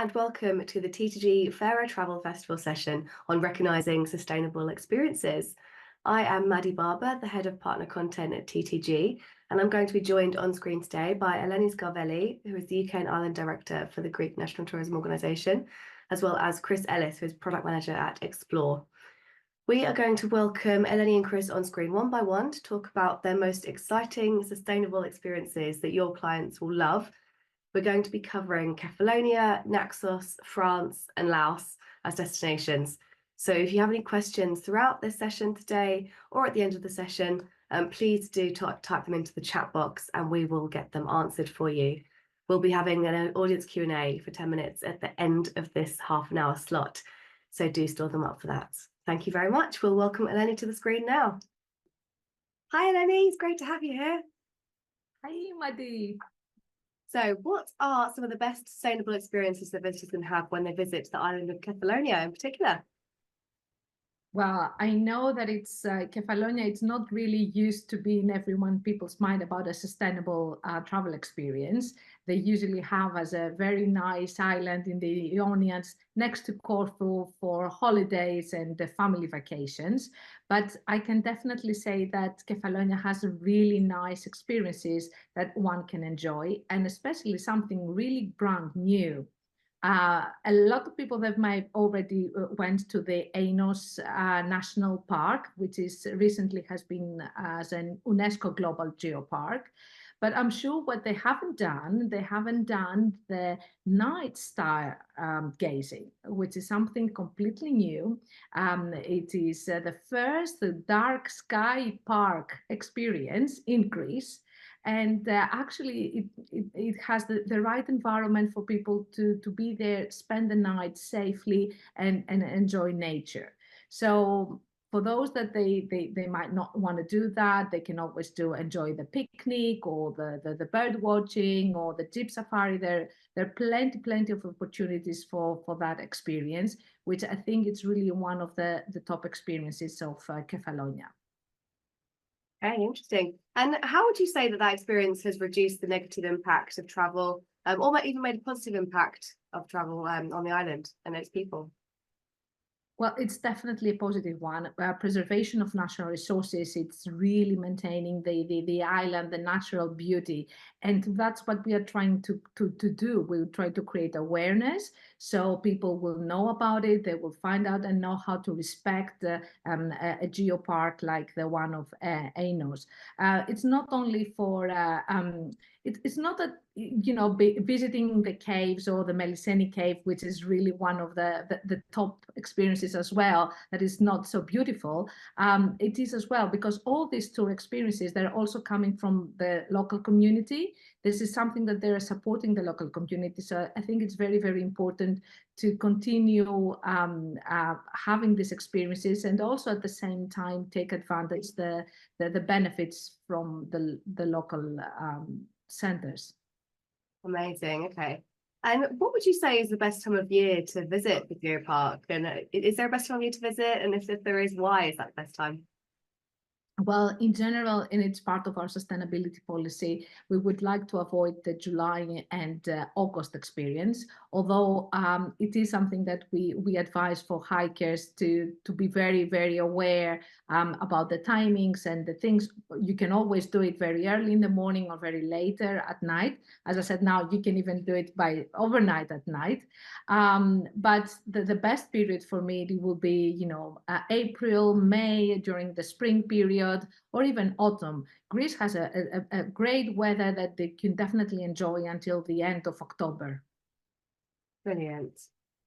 and welcome to the TTG Fairer Travel Festival session on recognising sustainable experiences. I am Maddie Barber, the head of partner content at TTG, and I'm going to be joined on screen today by Eleni Scarvelli, who is the UK and Ireland director for the Greek National Tourism Organisation, as well as Chris Ellis, who is product manager at Explore. We are going to welcome Eleni and Chris on screen one by one to talk about their most exciting sustainable experiences that your clients will love. We're going to be covering Kefalonia, Naxos, France, and Laos as destinations. So if you have any questions throughout this session today or at the end of the session, please do type them into the chat box and we will get them answered for you. We'll be having an audience Q&A for 10 minutes at the end of this half an hour slot. So do store them up for that. Thank you very much. We'll welcome Eleni to the screen now. Hi, Eleni. It's great to have you here. Hi, Maddie. So what are some of the best sustainable experiences that visitors can have when they visit the island of Kefalonia in particular? Well, I know that it's Kefalonia, it's not really used to be in people's mind about a sustainable travel experience. They usually have as a very nice island in the Ionians next to Corfu for holidays and family vacations. But I can definitely say that Kefalonia has really nice experiences that one can enjoy, and especially something really brand new. A lot of people that might already went to the Ainos National Park, which is recently has been as an UNESCO Global Geopark. But I'm sure what they haven't done the night star gazing, which is something completely new. It is the first dark sky park experience in Greece. And actually, it has the right environment for people to be there, spend the night safely, and enjoy nature. So for those that they might not want to do that, they can always enjoy the picnic or the bird watching or the jeep safari. There are plenty of opportunities for that experience, which I think it's really one of the top experiences of Kefalonia. Okay, interesting. And how would you say that experience has reduced the negative impact of travel, or even made a positive impact of travel on the island and its people? Well, it's definitely a positive one. Preservation of natural resources, it's really maintaining the island, the natural beauty. And that's what we are trying to do. We'll try to create awareness so people will know about it. They will find out and know how to respect a geopark like the one of Ainos. It's not only for, it's not that, visiting the caves or the Meliseni cave, which is really one of the top experiences as well, that is not so beautiful. It is as well, because all these tour experiences, they're also coming from the local community. This is something that they're supporting the local community. So I think it's very, very important to continue having these experiences, and also at the same time take advantage the benefits from the local centers. Amazing. Okay. And what would you say is the best time of year to visit the geopark? And is there a best time of year to visit? And if there is, why is that the best time? Well, in general, and it's part of our sustainability policy, we would like to avoid the July and August experience, although it is something that we advise for hikers to be very, very aware about the timings and the things. You can always do it very early in the morning or very later at night. As I said, now you can even do it by overnight at night. But the best period for me, it will be, April, May, during the spring period, or even autumn. Greece has a great weather that they can definitely enjoy until the end of October. Brilliant.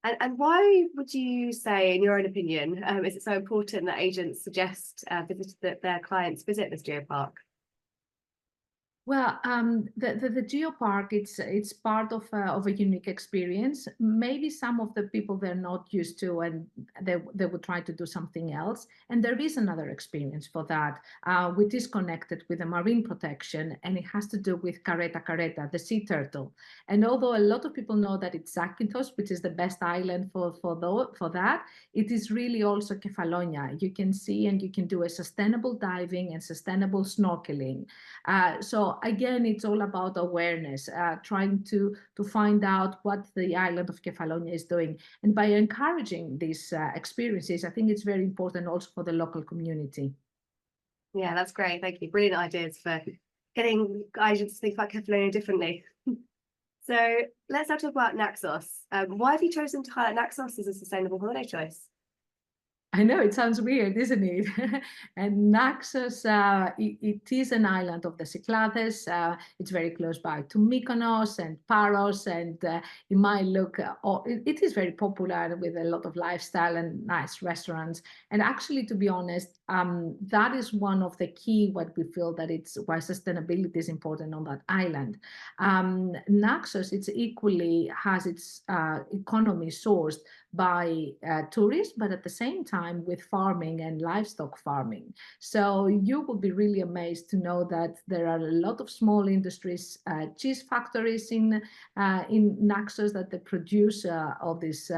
And why would you say, in your own opinion, is it so important that agents suggest that their clients visit this geopark? Well, the geopark, it's part of a unique experience. Maybe some of the people they're not used to, and they would try to do something else. And there is another experience for that, which is connected with the marine protection, and it has to do with careta, the sea turtle. And although a lot of people know that it's Zakynthos, which is the best island for that, it is really also Kefalonia. You can see and you can do a sustainable diving and sustainable snorkeling. So So again, it's all about awareness, trying to find out what the island of Kefalonia is doing. And by encouraging these experiences, I think it's very important also for the local community. Yeah, that's great. Thank you. Brilliant ideas for getting agents to think about Catalonia differently. So let's now talk about Naxos. Why have you chosen to highlight Naxos as a sustainable holiday choice? I know it sounds weird, isn't it? And Naxos, it is an island of the Cyclades. It's very close by to Mykonos and Paros, and it might look, it is very popular with a lot of lifestyle and nice restaurants. And actually, to be honest, that is one of the key what we feel that it's why sustainability is important on that island. Naxos, it's equally has its economy sourced by tourists, but at the same time with farming and livestock farming. So you will be really amazed to know that there are a lot of small industries, cheese factories in Naxos that they produce all these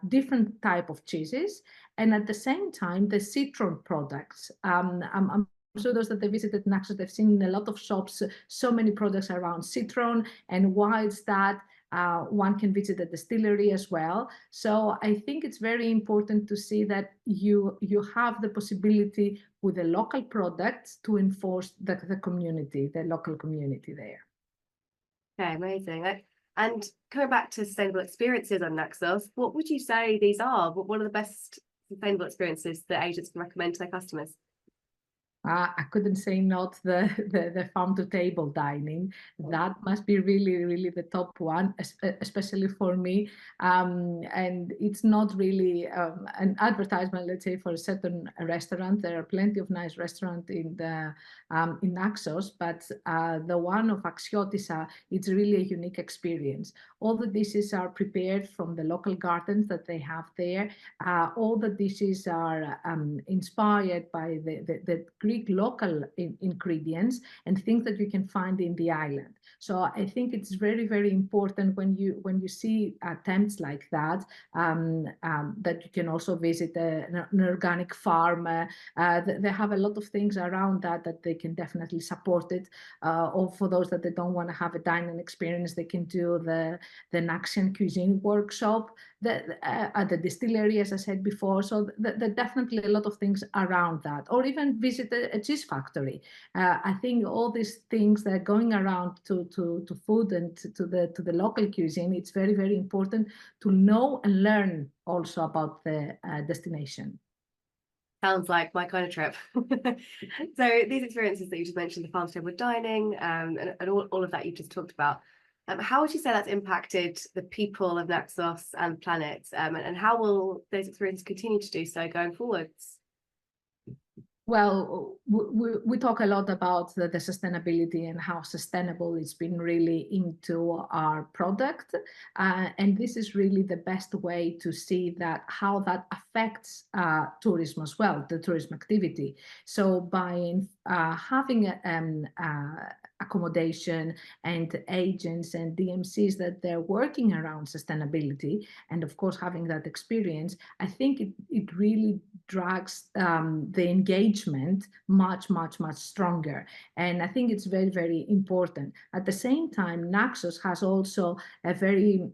different type of cheeses, and at the same time the citron products. I'm sure those that they visited Naxos, they've seen a lot of shops, so many products around citron, and whilst that one can visit the distillery as well. So I think it's very important to see that you have the possibility with the local products to enforce the community, the local community there. Okay, amazing. And coming back to sustainable experiences on Naxos, what would you say these are? What are the best sustainable experiences that agents can recommend to their customers? I couldn't say not the farm to table dining. That must be really, really the top one, especially for me. And it's not really an advertisement, let's say, for a certain restaurant. There are plenty of nice restaurants in Naxos, but the one of Axiotisa, it's really a unique experience. All the dishes are prepared from the local gardens that they have there. All the dishes are inspired by the Greek local ingredients and things that you can find in the island. So I think it's very, very important when you see attempts like that, that you can also visit an organic farm. They have a lot of things around that they can definitely support it. Or for those that they don't want to have a dining experience, they can do the Naxian cuisine workshop at the distillery, as I said before. So there are definitely a lot of things around that, or even visit a cheese factory. I think all these things that are going around to food and to the local cuisine, it's very, very important to know and learn also about the destination. Sounds like my kind of trip. So these experiences that you just mentioned, the farm to table dining, and all of that you just talked about, how would you say that's impacted the people of Naxos and the planet? And how will those experiences continue to do so going forwards? Well, we talk a lot about the sustainability and how sustainable it's been really into our product. And this is really the best way to see that how that affects tourism as well, the tourism activity. So by having accommodation and agents and DMCs that they're working around sustainability, and of course having that experience, I think it really drags the engagement much, much, much stronger. And I think it's very, very important. At the same time, Naxos has also a very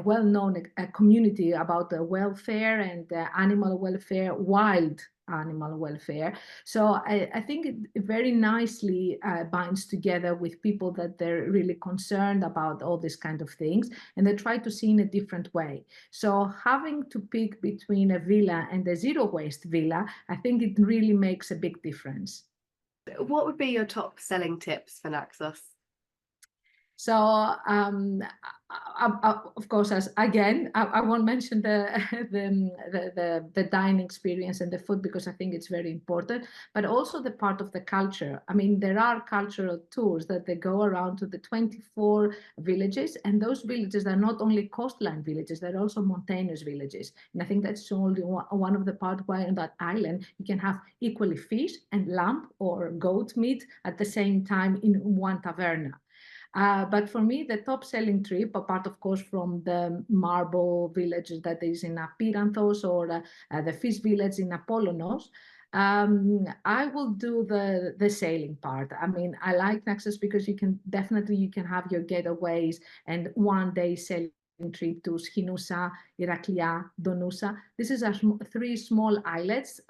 well-known community about the welfare and animal welfare, wild animal welfare. So I think it very nicely binds together with people that they're really concerned about all these kind of things, and they try to see in a different way. So having to pick between a villa and a zero waste villa, I think it really makes a big difference. What would be your top selling tips for Naxos? So of course, as again, I won't mention the dining experience and the food because I think it's very important, but also the part of the culture. I mean, there are cultural tours that they go around to the 24 villages, and those villages are not only coastline villages, they're also mountainous villages. And I think that's only one of the part why on that island you can have equally fish and lamb or goat meat at the same time in one taverna. But for me, the top selling trip, apart of course from the marble village that is in Apyranthos or the fish village in Apollonos, I will do the sailing part. I mean, I like Naxos because you can have your getaways and 1 day sailing trip to Skinosa, Iraklia, Donusa. This is three small islets,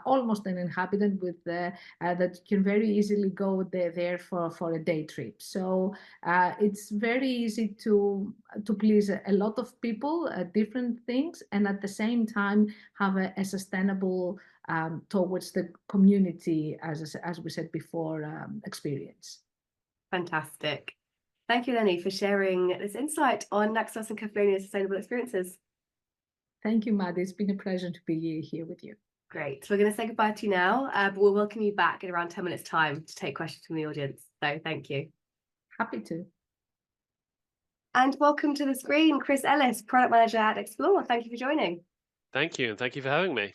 almost uninhabited, that you can very easily go there for a day trip. So it's very easy to please a lot of people, different things, and at the same time have a sustainable towards the community, as we said before, experience. Fantastic. Thank you, Lenny, for sharing this insight on Naxos and Cathalonia's sustainable experiences. Thank you, Maddie. It's been a pleasure to be here with you. Great. So we're going to say goodbye to you now, but we'll welcome you back in around 10 minutes' time to take questions from the audience. So thank you. Happy to. And welcome to the screen, Chris Ellis, Product Manager at Explore. Thank you for joining. Thank you, and thank you for having me.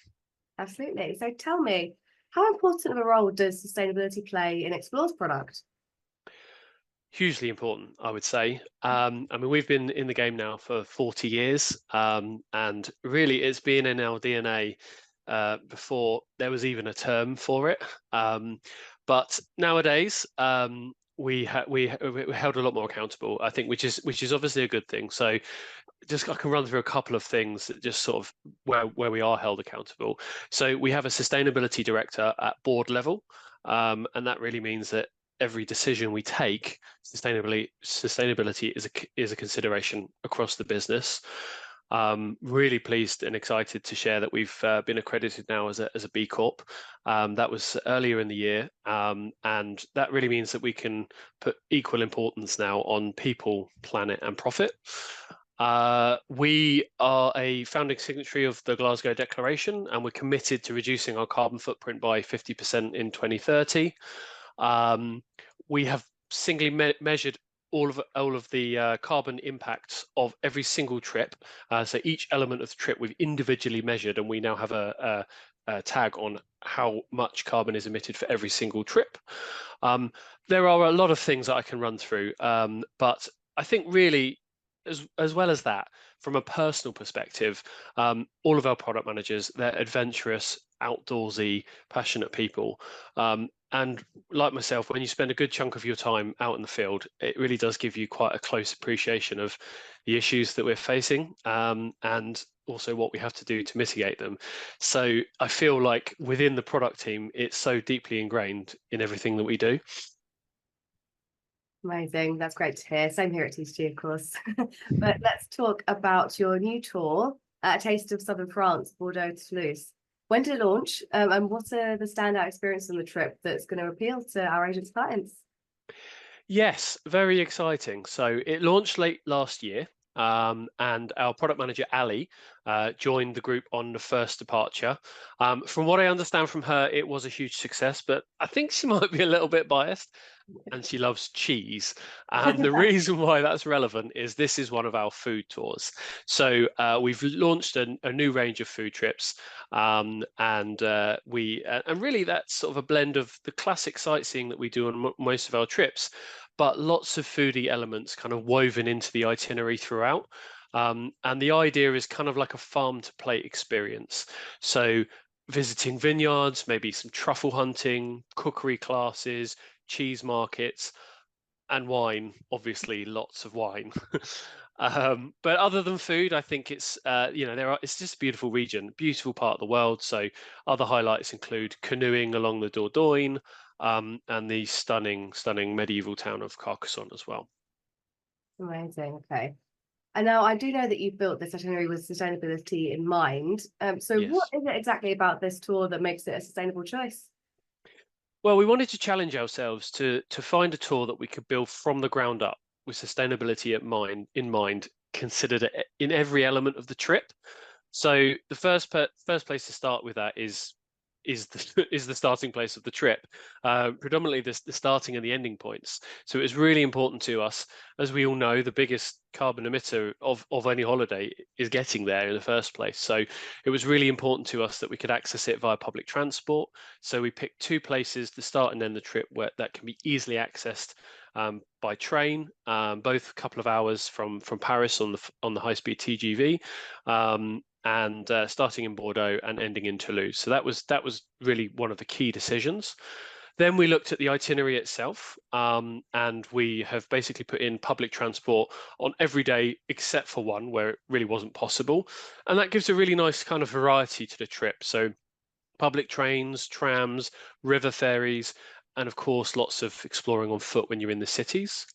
Absolutely. So tell me, how important of a role does sustainability play in Explore's product? Hugely important, I would say. I mean, we've been in the game now for 40 years, and really it's been in our DNA before there was even a term for it. But nowadays, we're held a lot more accountable, I think, which is obviously a good thing. So just I can run through a couple of things that just sort of where we are held accountable. So we have a sustainability director at board level, and that really means that every decision we take, sustainability is a consideration across the business. Really pleased and excited to share that we've been accredited now as a B Corp. That was earlier in the year, and that really means that we can put equal importance now on people, planet, and profit. We are a founding signatory of the Glasgow Declaration, and we're committed to reducing our carbon footprint by 50% in 2030. We have singly measured all of the carbon impacts of every single trip. So each element of the trip we've individually measured, and we now have a tag on how much carbon is emitted for every single trip. There are a lot of things that I can run through, but I think really, as well as that, from a personal perspective, all of our product managers, they're adventurous, outdoorsy, passionate people. And like myself, when you spend a good chunk of your time out in the field, it really does give you quite a close appreciation of the issues that we're facing, and also what we have to do to mitigate them. So I feel like within the product team, it's so deeply ingrained in everything that we do. Amazing. That's great to hear. Same here at TTG, of course. But let's talk about your new tour, A Taste of Southern France, Bordeaux to Toulouse. When did it launch? And what are the standout experiences on the trip that's going to appeal to our agents' clients? Yes, very exciting. So it launched late last year, and our product manager, Ali, joined the group on the first departure. From what I understand from her, it was a huge success, but I think she might be a little bit biased. And she loves cheese. And the reason why that's relevant is this is one of our food tours. So we've launched a new range of food trips, and really that's sort of a blend of the classic sightseeing that we do on most of our trips, but lots of foodie elements kind of woven into the itinerary throughout. And the idea is kind of like a farm to plate experience. So visiting vineyards, maybe some truffle hunting, cookery classes, cheese markets, and wine, obviously lots of wine. But other than food, I think it's it's just a beautiful region, beautiful part of the world. So other highlights include canoeing along the Dordogne, and the stunning medieval town of Carcassonne as well. Amazing. Okay. And now I do know that you've built this itinerary with sustainability in mind. So Yes. what is it exactly about this tour that makes it a sustainable choice? Well, we wanted to challenge ourselves to find a tour that we could build from the ground up with sustainability in mind, considered in every element of the trip. So the first place to start with that is the starting place of the trip, predominantly the starting and the ending points. So it was really important to us, as we all know, the biggest carbon emitter of any holiday is getting there in the first place. So it was really important to us that we could access it via public transport. So we picked two places to start and end the trip where that can be easily accessed by train, both a couple of hours from Paris on the high-speed TGV. and starting in Bordeaux and ending in Toulouse. So that was really one of the key decisions. Then we looked at the itinerary itself, and we have basically put in public transport on every day except for one where it really wasn't possible. And that gives a really nice kind of variety to the trip. So public trains, trams, river ferries, and of course, lots of exploring on foot when you're in the cities.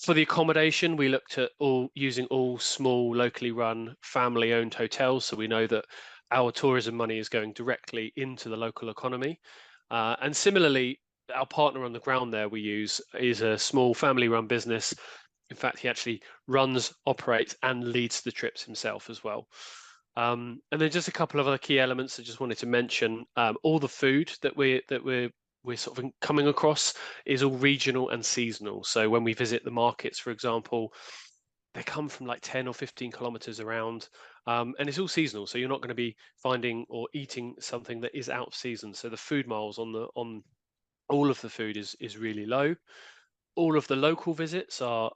For the accommodation, we looked at using all small, locally run, family-owned hotels, so we know that our tourism money is going directly into the local economy. And similarly, our partner on the ground there we use is a small family-run business. In fact, he actually runs, operates, and leads the trips himself as well. And then just a couple of other key elements I just wanted to mention. All the food that we're sort of coming across is all regional and seasonal. So when we visit the markets, for example, they come from like 10 or 15 kilometers around, and it's all seasonal. So you're not going to be finding or eating something that is out of season. So the food miles on all of the food is really low. All of the local visits are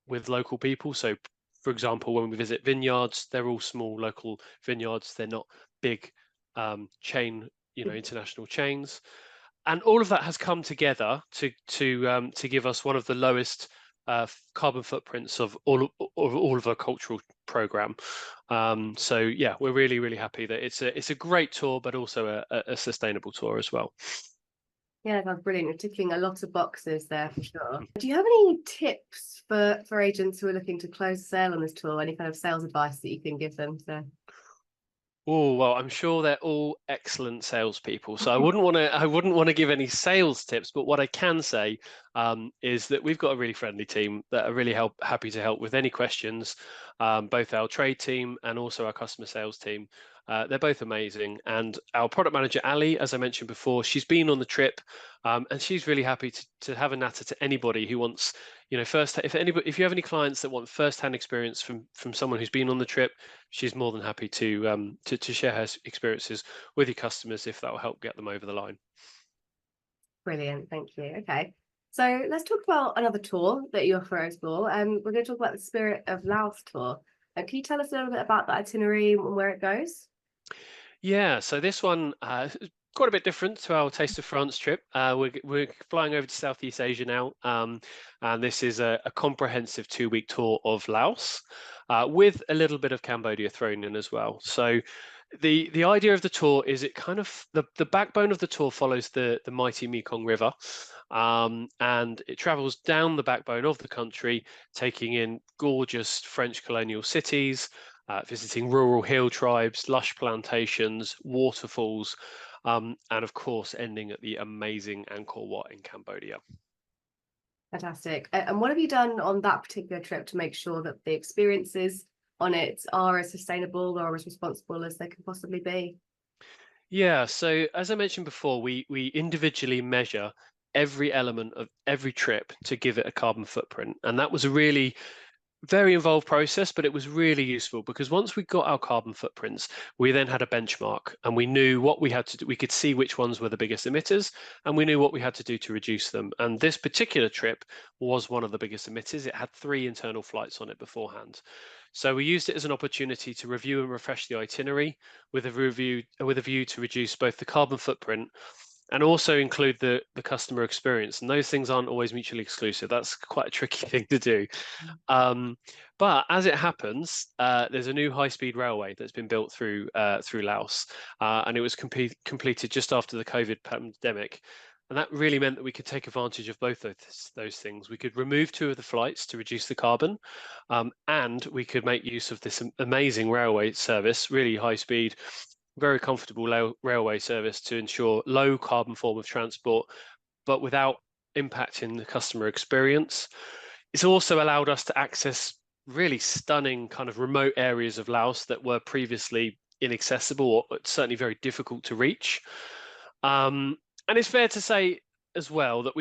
with local people. So, for example, when we visit vineyards, they're all small local vineyards. They're not big chain, international chains. And all of that has come together to give us one of the lowest carbon footprints of all of our cultural program. So yeah, we're really happy that it's a great tour, but also a sustainable tour as well. Yeah, that's brilliant. You're ticking a lot of boxes there for sure. Do you have any tips for agents who are looking to close a sale on this tour? Any kind of sales advice that you can give them? Oh, well, I'm sure they're all excellent salespeople. So I wouldn't want to give any sales tips, but what I can say is that we've got a really friendly team that are really happy to help with any questions. Both our trade team and also our customer sales team. They're both amazing. And our product manager, Ali, as I mentioned before, she's been on the trip, and she's really happy to have a natter to anybody who wants, if you have any clients that want first-hand experience from someone who's been on the trip, she's more than happy to share her experiences with your customers if that will help get them over the line. Brilliant, thank you. Okay, so let's talk about another tour that you offer as well. We're going to talk about the Spirit of Laos tour. Can you tell us a little bit about the itinerary and where it goes? Yeah, so this one is quite a bit different to our Taste of France trip. We're flying over to Southeast Asia now, and this is a comprehensive 2-week tour of Laos, with a little bit of Cambodia thrown in as well. So the idea of the tour is it kind of the backbone of the tour follows the mighty Mekong River, and it travels down the backbone of the country, taking in gorgeous French colonial cities, visiting rural hill tribes, lush plantations, waterfalls, and of course ending at the amazing Angkor Wat in Cambodia. Fantastic. And what have you done on that particular trip to make sure that the experiences on it are as sustainable or as responsible as they can possibly be? Yeah, so as I mentioned before, we individually measure every element of every trip to give it a carbon footprint, and that was a really very involved process, but it was really useful because once we got our carbon footprints, we then had a benchmark and we knew what we had to do. We could see which ones were the biggest emitters and we knew what we had to do to reduce them. And this particular trip was one of the biggest emitters. It had 3 internal flights on it beforehand. So we used it as an opportunity to review and refresh the itinerary with a view to reduce both the carbon footprint and also include the customer experience. And those things aren't always mutually exclusive. That's quite a tricky thing to do. But as it happens, there's a new high-speed railway that's been built through Laos, and it was completed just after the COVID pandemic. And that really meant that we could take advantage of both those things. We could remove 2 of the flights to reduce the carbon, and we could make use of this amazing railway service, really high speed, very comfortable railway service to ensure low carbon form of transport, but without impacting the customer experience. It's also allowed us to access really stunning kind of remote areas of Laos that were previously inaccessible or certainly very difficult to reach. And it's fair to say as well that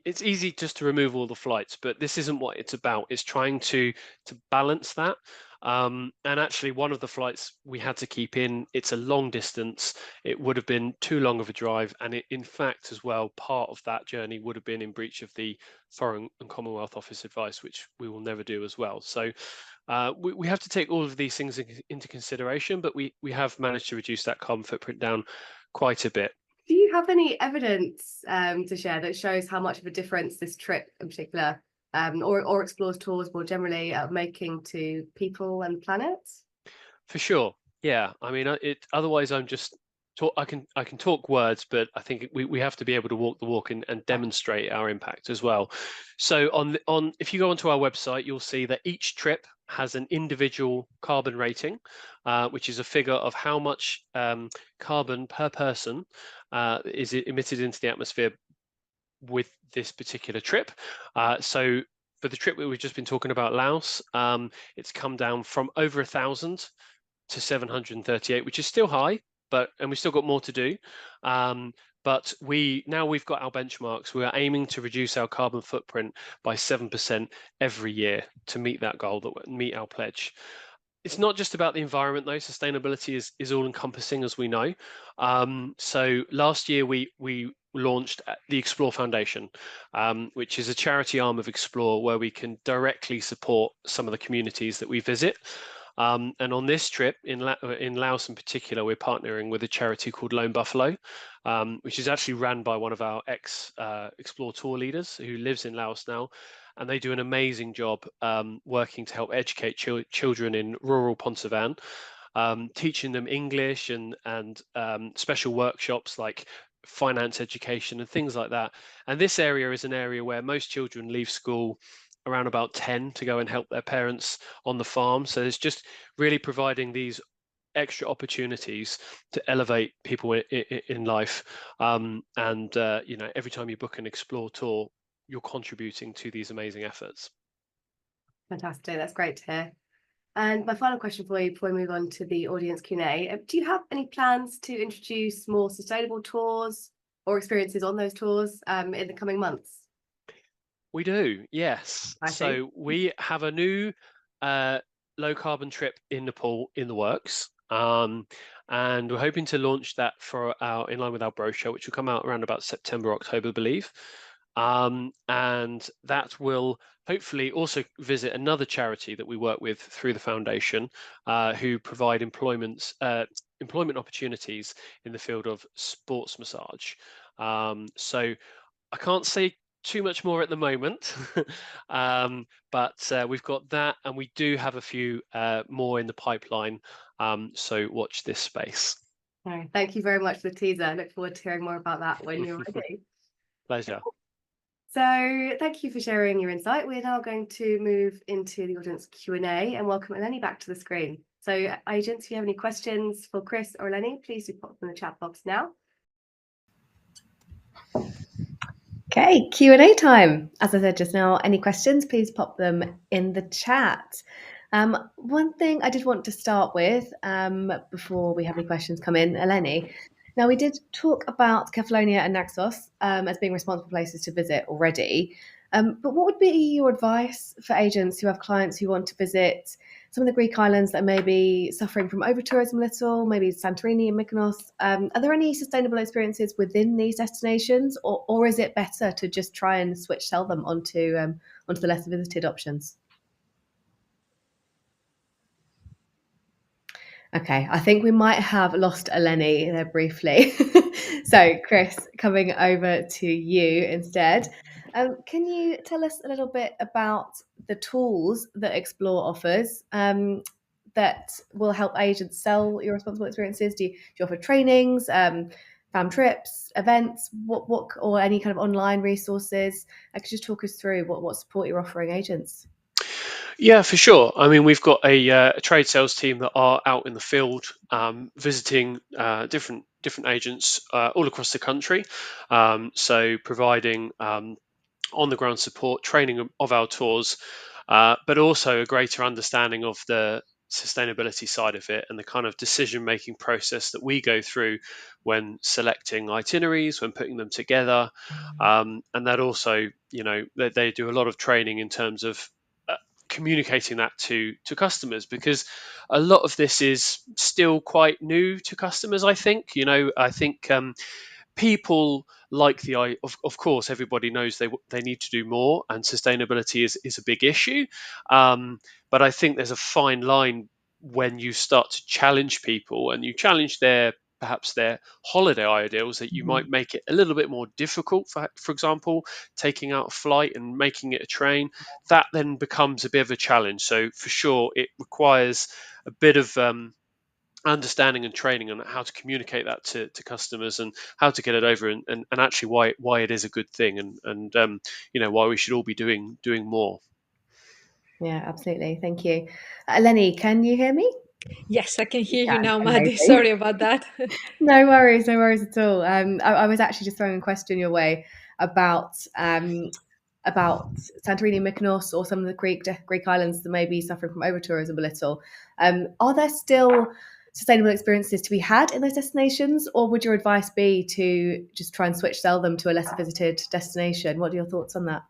it's easy just to remove all the flights, but this isn't what it's about. It's trying to balance that. And actually, one of the flights we had to keep in, it's a long distance. It would have been too long of a drive. And in fact, as well, part of that journey would have been in breach of the Foreign and Commonwealth Office advice, which we will never do as well. So we have to take all of these things into consideration, but we have managed to reduce that carbon footprint down quite a bit. Do you have any evidence to share that shows how much of a difference this trip in particular, or Explores tours more generally, are making to people and planet? For sure. Yeah. I mean, otherwise I'm just talk. I can talk words, but I think we have to be able to walk the walk and demonstrate our impact as well. So on if you go onto our website, you'll see that each trip has an individual carbon rating, which is a figure of how much carbon per person is emitted into the atmosphere with this particular trip. So for the trip that we've just been talking about, Laos, it's come down from over 1,000 to 738, which is still high, and we've still got more to do. But we've got our benchmarks. We are aiming to reduce our carbon footprint by 7% every year to meet that goal, meet our pledge. It's not just about the environment though. Sustainability is all encompassing, as we know. So last year we launched the Explore Foundation, which is a charity arm of Explore where we can directly support some of the communities that we visit. And on this trip in Laos in particular, we're partnering with a charity called Lone Buffalo, which is actually run by one of our Explore tour leaders who lives in Laos now. And they do an amazing job working to help educate children in rural Ponsavan, teaching them English and special workshops like finance education and things like that. And this area is an area where most children leave school around about 10 to go and help their parents on the farm. So it's just really providing these extra opportunities to elevate people in life. Every time you book an Explore tour, you're contributing to these amazing efforts. Fantastic. That's great to hear. And my final question for you before we move on to the audience Q&A, do you have any plans to introduce more sustainable tours or experiences on those tours in the coming months? We do, yes. So we have a new low carbon trip in Nepal in the works. And we're hoping to launch that in line with our brochure, which will come out around about September, October, I believe. And that will hopefully also visit another charity that we work with through the foundation, who provide employment opportunities in the field of sports massage. So I can't say too much more at the moment, but we've got that, and we do have a few more in the pipeline. So watch this space. All right. Thank you very much for the teaser. I look forward to hearing more about that when you're ready. Pleasure. So thank you for sharing your insight. We're now going to move into the audience Q&A and welcome Eleni back to the screen. So agents, if you have any questions for Chris or Eleni, please do pop them in the chat box now. Okay, Q&A time. As I said just now, any questions, please pop them in the chat. One thing I did want to start with before we have any questions come in, Eleni. Now, we did talk about Kefalonia and Naxos as being responsible places to visit already. But what would be your advice for agents who have clients who want to visit some of the Greek islands that may be suffering from over-tourism a little, maybe Santorini and Mykonos? Are there any sustainable experiences within these destinations, or is it better to just try and sell them onto the less visited options? Okay, I think we might have lost Eleni there briefly. So, Chris, coming over to you instead. Can you tell us a little bit about the tools that Explore offers that will help agents sell your responsible experiences? Do you offer trainings, fam trips, events, what or any kind of online resources? Could you just talk us through what support you're offering agents? Yeah, for sure. I mean, we've got a trade sales team that are out in the field visiting different agents all across the country. So providing on the ground support, training of our tours, but also a greater understanding of the sustainability side of it and the kind of decision making process that we go through when selecting itineraries, when putting them together. And that also, they do a lot of training in terms of communicating that to customers, because a lot of this is still quite new to customers. I think people like of course everybody knows they need to do more, and sustainability is a big issue, but I think there's a fine line when you start to challenge people and you challenge perhaps their holiday ideals, that you might make it a little bit more difficult, for example, taking out a flight and making it a train. That then becomes a bit of a challenge. So for sure it requires a bit of understanding and training on how to communicate that to customers, and how to get it over, and actually why it is a good thing, and why we should all be doing more. Yeah, absolutely. Thank you. Lenny, can you hear me? Yes, I can hear Yeah, you now, Maddie. amazing. Sorry about that. No worries at all. I was actually just throwing a question your way about Santorini, Mykonos, or some of the Greek islands that may be suffering from over tourism a little. Are there still sustainable experiences to be had in those destinations, or would your advice be to just try and sell them to a less visited destination? What are your thoughts on that?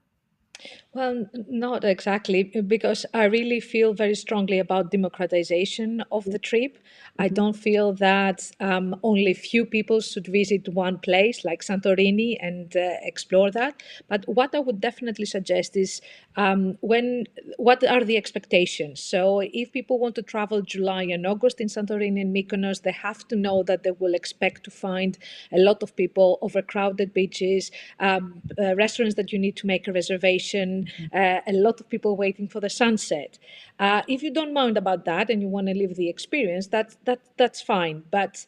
Well, not exactly, because I really feel very strongly about democratization of the trip. I don't feel that only few people should visit one place like Santorini and explore that. But what I would definitely suggest is what are the expectations? So if people want to travel July and August in Santorini and Mykonos, they have to know that they will expect to find a lot of people, overcrowded beaches, restaurants that you need to make a reservation, a lot of people waiting for the sunset. If you don't mind about that and you want to live the experience, that's fine. But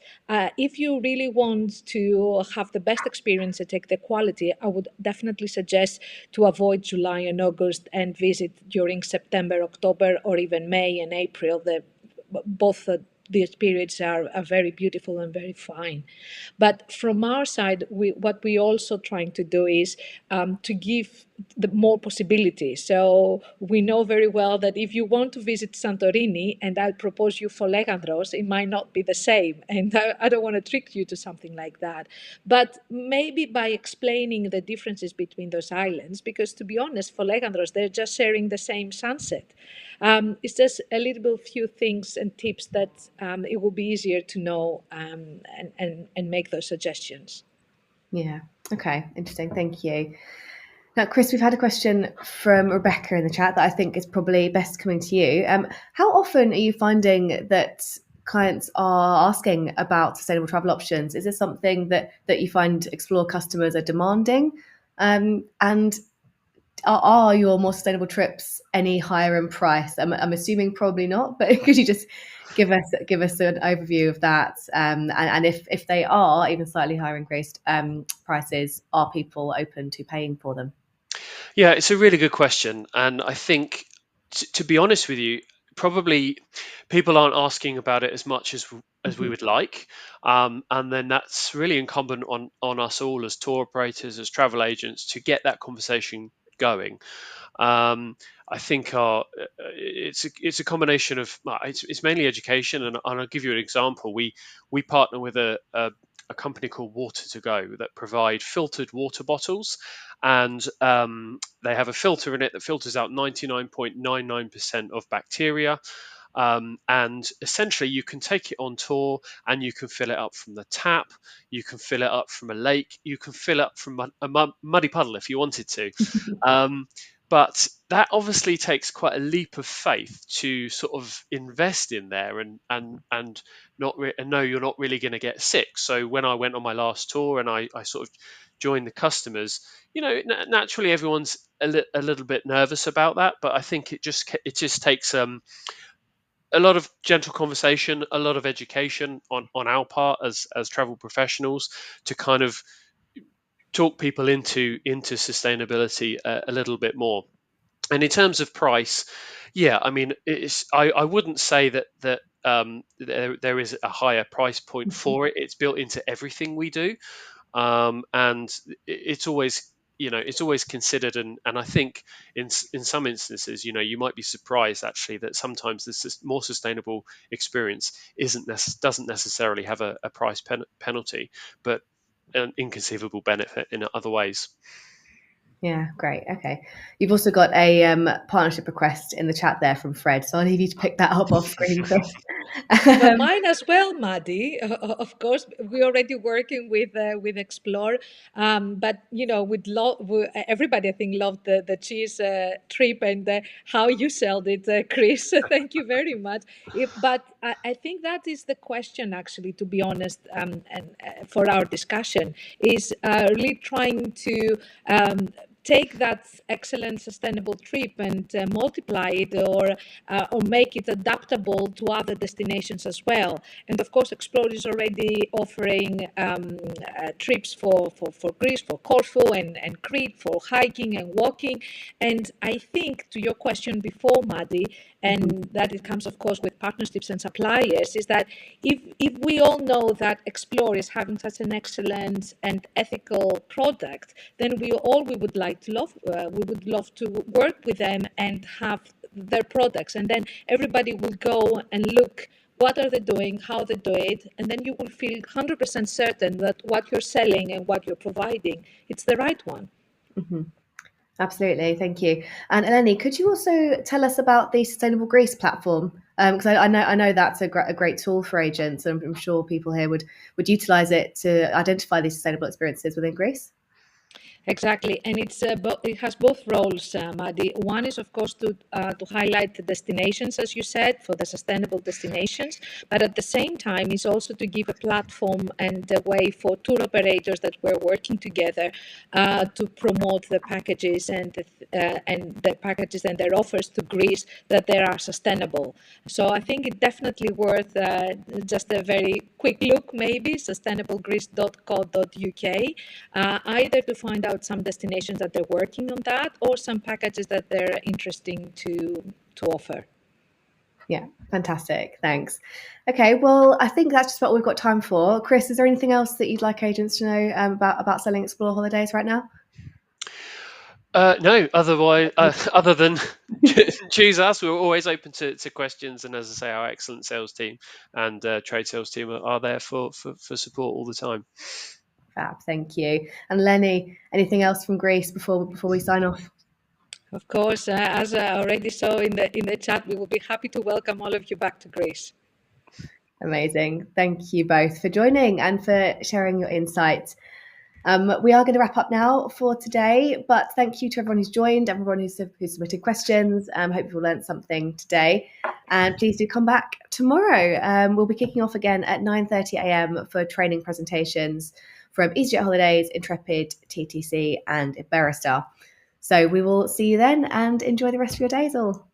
if you really want to have the best experience and take the quality, I would definitely suggest to avoid July and August and visit during September, October, or even May and April. Both these periods are very beautiful and very fine. But from our side, what we also trying to do is to give the more possibilities. So we know very well that if you want to visit Santorini and I'll propose you Folegandros, it might not be the same. And I don't want to trick you to something like that. But maybe by explaining the differences between those islands, because to be honest, Folegandros, they're just sharing the same sunset. It's just a little few things and tips that it will be easier to know and make those suggestions. Yeah. Okay. Interesting. Thank you. Now, Chris, we've had a question from Rebecca in the chat that I think is probably best coming to you. How often are you finding that clients are asking about sustainable travel options? Is this something that you find Explore customers are demanding? And are your more sustainable trips any higher in price? I'm assuming probably not, but could you just give us an overview of that? And if they are even slightly higher increased prices, are people open to paying for them? Yeah, it's a really good question, and I think, to be honest with you, probably people aren't asking about it as much as we would like, and then that's really incumbent on us all as tour operators, as travel agents, to get that conversation going. I think it's a combination of it's mainly education, and I'll give you an example. We partner with a company called Water to Go that provide filtered water bottles, and they have a filter in it that filters out 99.99% of bacteria. And essentially, you can take it on tour and you can fill it up from the tap, you can fill it up from a lake, you can fill it up from a muddy puddle if you wanted to. But that obviously takes quite a leap of faith to sort of invest in there and know you're not really going to get sick. So when I went on my last tour and I sort of joined the customers, naturally everyone's a little bit nervous about that, but I think it just takes a lot of gentle conversation, a lot of education on our part as travel professionals, to kind of talk people into sustainability a little bit more. And in terms of price, yeah, I mean, I wouldn't say that there is a higher price point for it. It's built into everything we do, and it's always it's always considered. And I think in some instances, you might be surprised actually that sometimes this more sustainable experience doesn't necessarily have a price penalty, but an inconceivable benefit in other ways. Yeah, great. Okay. You've also got a partnership request in the chat there from Fred, so I'll need you to pick that up off screen, Chris. Well, mine as well, Maddie. Of course, we're already working with Explore, but with everybody, I think, loved the cheese trip and how you sold it, Chris. Thank you very much. But I think that is the question, actually, to be honest, and for our discussion, is really trying to take that excellent sustainable trip and multiply it or make it adaptable to other destinations as well. And of course, Explore is already offering trips for Greece, for Corfu and Crete, for hiking and walking. And I think to your question before, Maddie, and that it comes, of course, with partnerships and suppliers, is that if we all know that Explore is having such an excellent and ethical product, then we would love to work with them and have their products, and then everybody will go and look what are they doing, how they do it, and then you will feel 100% certain that what you're selling and what you're providing, it's the right one. Absolutely, thank you. And Eleni, could you also tell us about the Sustainable Greece platform? Because I know that's a great tool for agents, and I'm sure people here would utilize it to identify these sustainable experiences within Greece. Exactly, and it has both roles, Maddie. One is, of course, to highlight the destinations, as you said, for the sustainable destinations, but at the same time, is also to give a platform and a way for tour operators that we're working together to promote the packages and the packages and their offers to Greece that they are sustainable. So I think it's definitely worth just a very quick look, maybe sustainablegreece.co.uk, either to find out some destinations that they're working on that or some packages that they're interesting to offer. Yeah, fantastic. Thanks. Okay, well, I think that's just what we've got time for. Chris, is there anything else that you'd like agents to know about selling Explore holidays right now? No, otherwise, other than choose us, we're always open to questions. And as I say, our excellent sales team and trade sales team are there for support all the time. Fab, thank you. And Lenny, anything else from Greece before we sign off? Of course, as I already saw in the chat, we will be happy to welcome all of you back to Greece. Amazing. Thank you both for joining and for sharing your insights. We are going to wrap up now for today, but thank you to everyone who's joined, everyone who's submitted questions. Hope you've learned something today. And please do come back tomorrow. We'll be kicking off again at 9:30 a.m. for training presentations from EasyJet Holidays, Intrepid, TTC and Iberostar. So we will see you then and enjoy the rest of your days all.